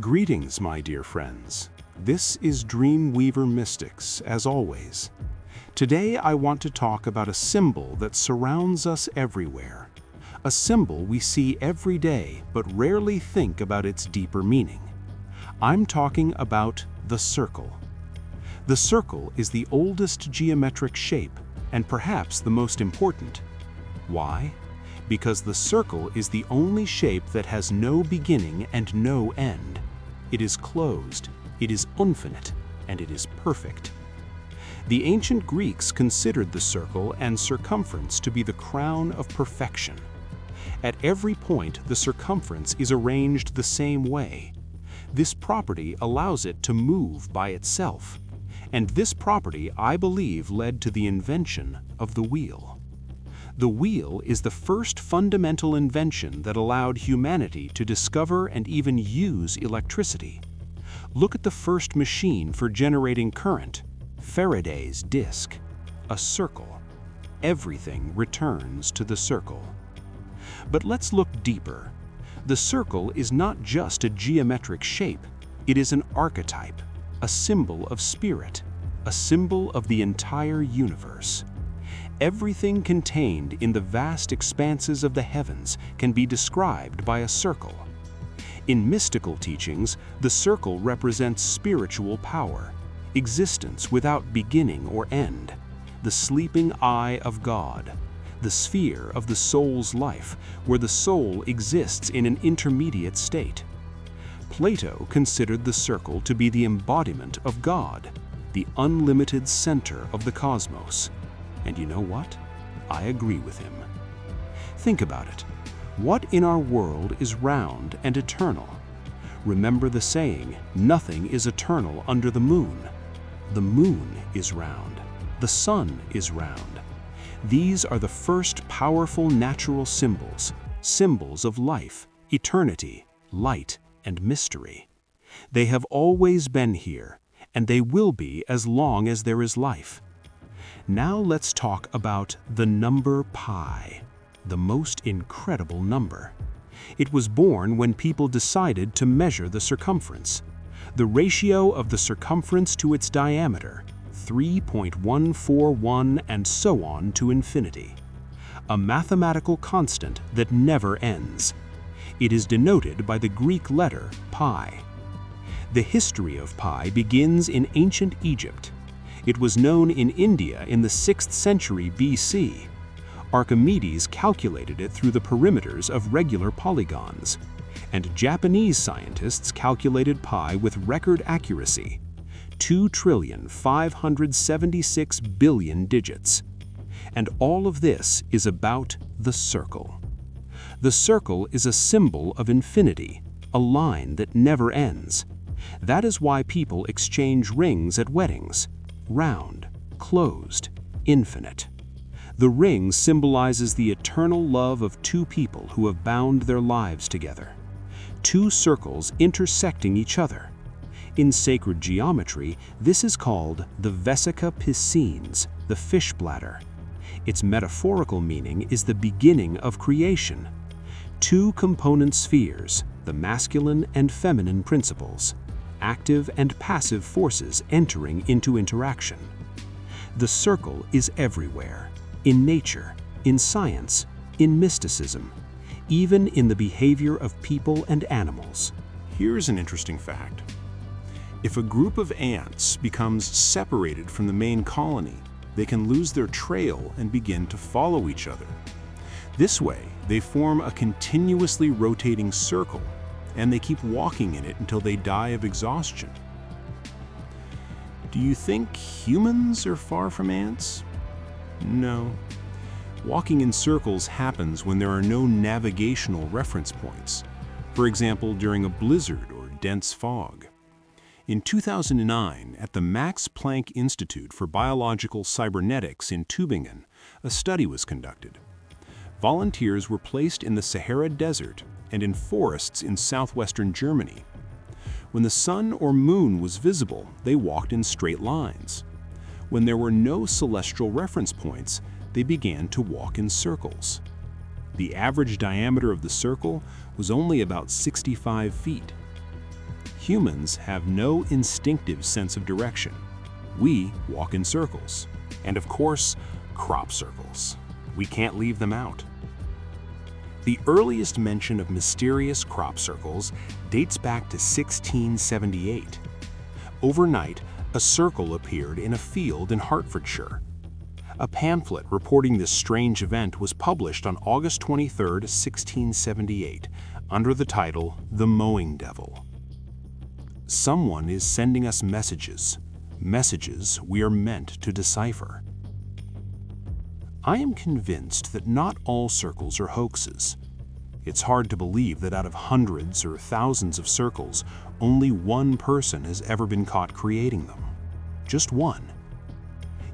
Greetings, my dear friends. This is Dreamweaver Mystics, as always. Today I want to talk about a symbol that surrounds us everywhere. A symbol we see every day but rarely think about its deeper meaning. I'm talking about the circle. The circle is the oldest geometric shape and perhaps the most important. Why? Because the circle is the only shape that has no beginning and no end. It is closed, it is infinite, and it is perfect. The ancient Greeks considered the circle and circumference to be the crown of perfection. At every point, the circumference is arranged the same way. This property allows it to move by itself. And this property, I believe, led to the invention of the wheel. The wheel is the first fundamental invention that allowed humanity to discover and even use electricity. Look at the first machine for generating current, Faraday's disc, a circle. Everything returns to the circle. But let's look deeper. The circle is not just a geometric shape, it is an archetype, a symbol of spirit, a symbol of the entire universe. Everything contained in the vast expanses of the heavens can be described by a circle. In mystical teachings, the circle represents spiritual power, existence without beginning or end, the sleeping eye of God, the sphere of the soul's life, where the soul exists in an intermediate state. Plato considered the circle to be the embodiment of God, the unlimited center of the cosmos. And you know what? I agree with him. Think about it. What in our world is round and eternal? Remember the saying, nothing is eternal under the moon. The moon is round. The sun is round. These are the first powerful natural symbols, symbols of life, eternity, light, and mystery. They have always been here, and they will be as long as there is life. Now let's talk about the number pi, the most incredible number. It was born when people decided to measure the circumference. The ratio of the circumference to its diameter, 3.141 and so on to infinity. A mathematical constant that never ends. It is denoted by the Greek letter pi. The history of pi begins in ancient Egypt. It was known in India in the 6th century BC. Archimedes calculated it through the perimeters of regular polygons, and Japanese scientists calculated pi with record accuracy, 2,576,000,000,000 digits. And all of this is about the circle. The circle is a symbol of infinity, a line that never ends. That is why people exchange rings at weddings. Round, closed, infinite. The ring symbolizes the eternal love of two people who have bound their lives together. Two circles intersecting each other. In sacred geometry, this is called the vesica piscines, the fish bladder. Its metaphorical meaning is the beginning of creation. Two component spheres, the masculine and feminine principles. Active and passive forces entering into interaction. The circle is everywhere, in nature, in science, in mysticism, even in the behavior of people and animals. Here's an interesting fact. If a group of ants becomes separated from the main colony, they can lose their trail and begin to follow each other. This way, they form a continuously rotating circle, and they keep walking in it until they die of exhaustion. Do you think humans are far from ants? No. Walking in circles happens when there are no navigational reference points, for example, during a blizzard or dense fog. In 2009, at the Max Planck Institute for Biological Cybernetics in Tübingen, a study was conducted. Volunteers were placed in the Sahara Desert and in forests in southwestern Germany. When the sun or moon was visible, they walked in straight lines. When there were no celestial reference points, they began to walk in circles. The average diameter of the circle was only about 65 feet. Humans have no instinctive sense of direction. We walk in circles. And of course, crop circles. We can't leave them out. The earliest mention of mysterious crop circles dates back to 1678. Overnight, a circle appeared in a field in Hertfordshire. A pamphlet reporting this strange event was published on August 23, 1678, under the title The Mowing Devil. Someone is sending us messages we are meant to decipher. I am convinced that not all circles are hoaxes. It's hard to believe that out of hundreds or thousands of circles, only one person has ever been caught creating them. Just one.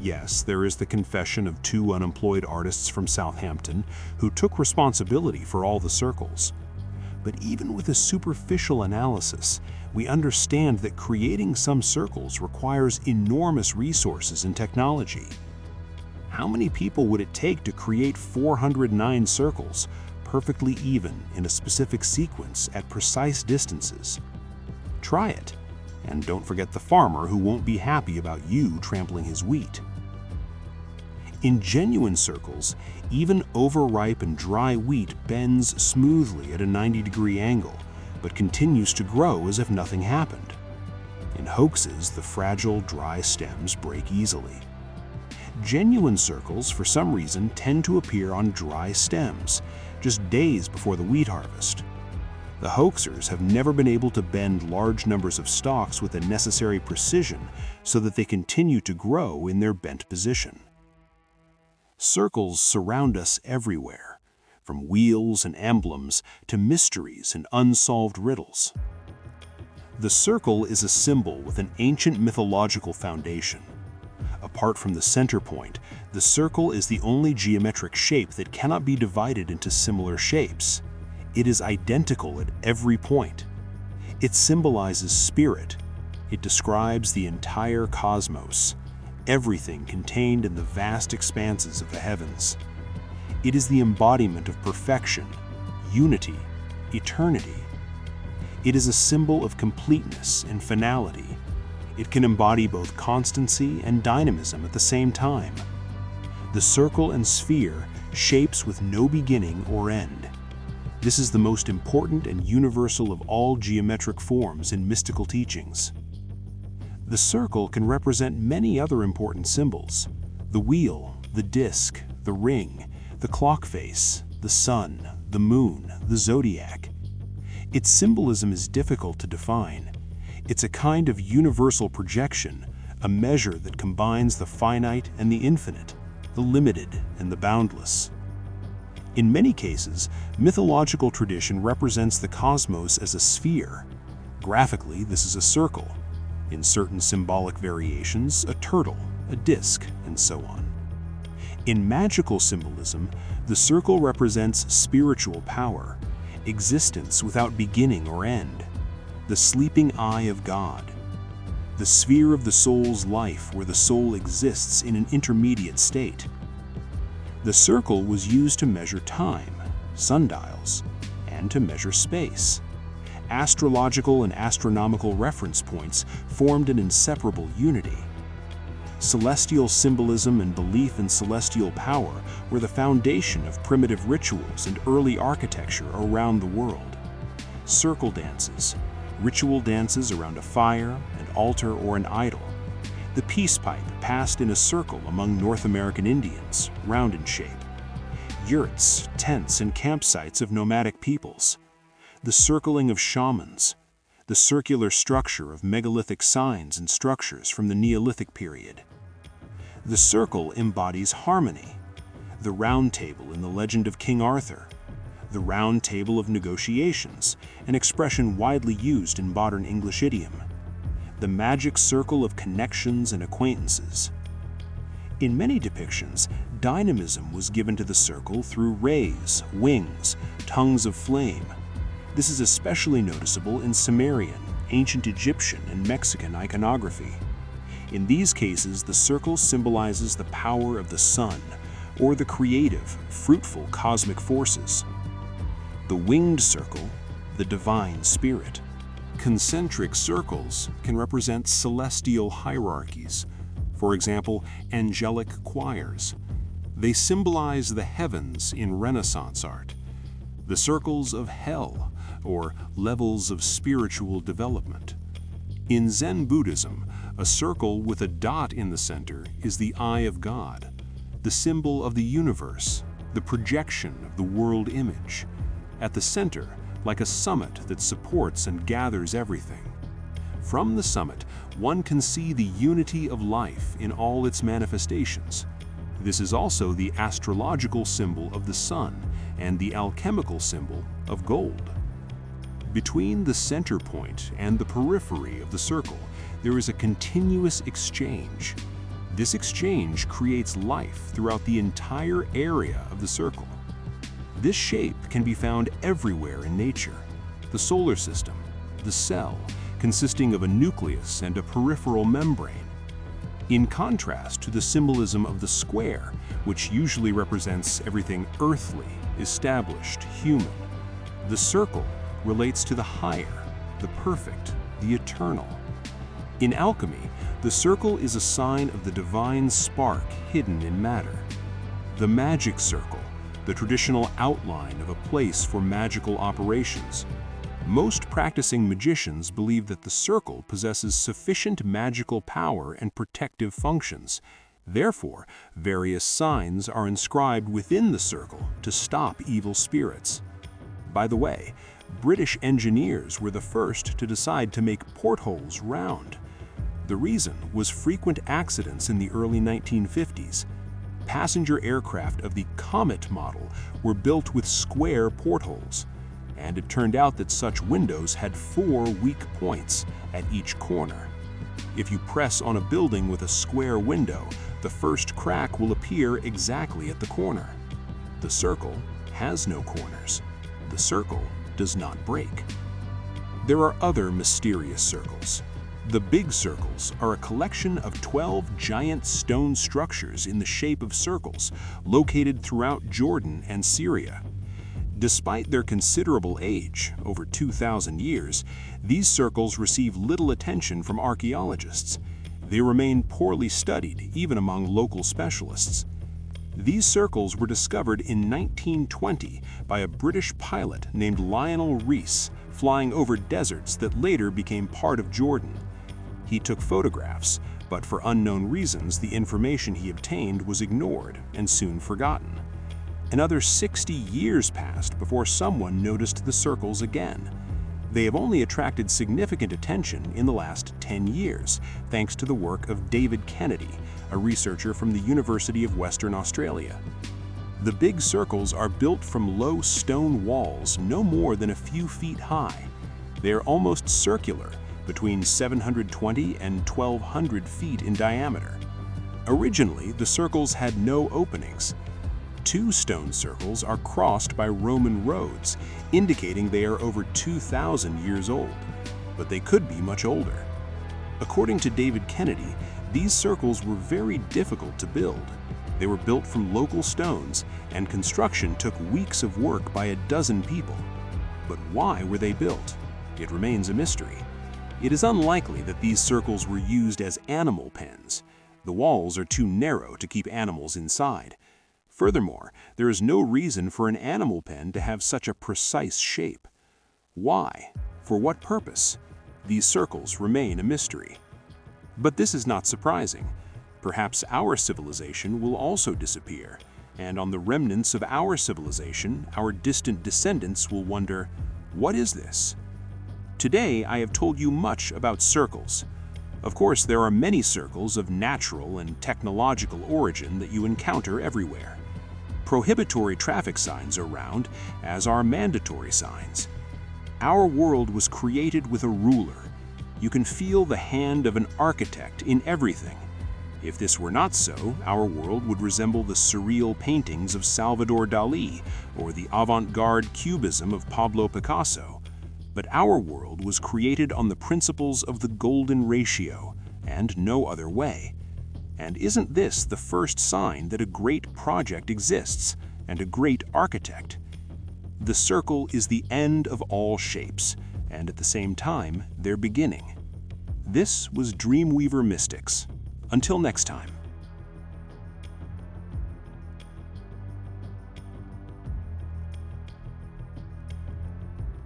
Yes, there is the confession of two unemployed artists from Southampton who took responsibility for all the circles. But even with a superficial analysis, we understand that creating some circles requires enormous resources and technology. How many people would it take to create 409 circles, perfectly even in a specific sequence at precise distances? Try it, and don't forget the farmer who won't be happy about you trampling his wheat. In genuine circles, even overripe and dry wheat bends smoothly at a 90-degree angle, but continues to grow as if nothing happened. In hoaxes, the fragile, dry stems break easily. Genuine circles, for some reason, tend to appear on dry stems, just days before the wheat harvest. The hoaxers have never been able to bend large numbers of stalks with the necessary precision so that they continue to grow in their bent position. Circles surround us everywhere, from wheels and emblems to mysteries and unsolved riddles. The circle is a symbol with an ancient mythological foundation. Apart from the center point, the circle is the only geometric shape that cannot be divided into similar shapes. It is identical at every point. It symbolizes spirit. It describes the entire cosmos, everything contained in the vast expanses of the heavens. It is the embodiment of perfection, unity, eternity. It is a symbol of completeness and finality. It can embody both constancy and dynamism at the same time. The circle and sphere, shapes with no beginning or end. This is the most important and universal of all geometric forms in mystical teachings. The circle can represent many other important symbols: the wheel, the disc, the ring, the clock face, the sun, the moon, the zodiac. Its symbolism is difficult to define. It's a kind of universal projection, a measure that combines the finite and the infinite, the limited and the boundless. In many cases, mythological tradition represents the cosmos as a sphere. Graphically, this is a circle. In certain symbolic variations, a turtle, a disc, and so on. In magical symbolism, the circle represents spiritual power, existence without beginning or end, the sleeping eye of God, the sphere of the soul's life where the soul exists in an intermediate state. The circle was used to measure time, sundials, and to measure space. Astrological and astronomical reference points formed an inseparable unity. Celestial symbolism and belief in celestial power were the foundation of primitive rituals and early architecture around the world. Circle dances, ritual dances around a fire, an altar, or an idol. The peace pipe passed in a circle among North American Indians, round in shape. Yurts, tents, and campsites of nomadic peoples. The circling of shamans. The circular structure of megalithic signs and structures from the Neolithic period. The circle embodies harmony. The round table in the legend of King Arthur. The round table of negotiations, an expression widely used in modern English idiom. The magic circle of connections and acquaintances. In many depictions, dynamism was given to the circle through rays, wings, tongues of flame. This is especially noticeable in Sumerian, ancient Egyptian, and Mexican iconography. In these cases, the circle symbolizes the power of the sun, or the creative, fruitful cosmic forces. The winged circle, the divine spirit. Concentric circles can represent celestial hierarchies, for example, angelic choirs. They symbolize the heavens in Renaissance art. The circles of hell, or levels of spiritual development. In Zen Buddhism, a circle with a dot in the center is the eye of God, the symbol of the universe, the projection of the world image. At the center, like a summit that supports and gathers everything. From the summit, one can see the unity of life in all its manifestations. This is also the astrological symbol of the sun and the alchemical symbol of gold. Between the center point and the periphery of the circle, there is a continuous exchange. This exchange creates life throughout the entire area of the circle. This shape can be found everywhere in nature. The solar system, the cell, consisting of a nucleus and a peripheral membrane. In contrast to the symbolism of the square, which usually represents everything earthly, established, human, the circle relates to the higher, the perfect, the eternal. In alchemy, the circle is a sign of the divine spark hidden in matter. The magic circle, the traditional outline of a place for magical operations. Most practicing magicians believe that the circle possesses sufficient magical power and protective functions. Therefore, various signs are inscribed within the circle to stop evil spirits. By the way, British engineers were the first to decide to make portholes round. The reason was frequent accidents in the early 1950s. Passenger aircraft of the Comet model were built with square portholes, and it turned out that such windows had 4 weak points at each corner. If you press on a building with a square window, the first crack will appear exactly at the corner. The circle has no corners. The circle does not break. There are other mysterious circles. The big circles are a collection of 12 giant stone structures in the shape of circles located throughout Jordan and Syria. Despite their considerable age, over 2,000 years, these circles receive little attention from archaeologists. They remain poorly studied, even among local specialists. These circles were discovered in 1920 by a British pilot named Lionel Rees, flying over deserts that later became part of Jordan. He took photographs, but for unknown reasons, the information he obtained was ignored and soon forgotten. Another 60 years passed before someone noticed the circles again. They have only attracted significant attention in the last 10 years, thanks to the work of David Kennedy, a researcher from the University of Western Australia. The big circles are built from low stone walls no more than a few feet high. They are almost circular, between 720 and 1,200 feet in diameter. Originally, the circles had no openings. 2 stone circles are crossed by Roman roads, indicating they are over 2,000 years old, but they could be much older. According to David Kennedy, these circles were very difficult to build. They were built from local stones, and construction took weeks of work by a dozen people. But why were they built? It remains a mystery. It is unlikely that these circles were used as animal pens. The walls are too narrow to keep animals inside. Furthermore, there is no reason for an animal pen to have such a precise shape. Why? For what purpose? These circles remain a mystery. But this is not surprising. Perhaps our civilization will also disappear, and on the remnants of our civilization, our distant descendants will wonder, what is this? Today, I have told you much about circles. Of course, there are many circles of natural and technological origin that you encounter everywhere. Prohibitory traffic signs are round, as are mandatory signs. Our world was created with a ruler. You can feel the hand of an architect in everything. If this were not so, our world would resemble the surreal paintings of Salvador Dali or the avant-garde cubism of Pablo Picasso. But our world was created on the principles of the golden ratio, and no other way. And isn't this the first sign that a great project exists, and a great architect? The circle is the end of all shapes, and at the same time, their beginning. This was Dreamweaver Mystics. Until next time.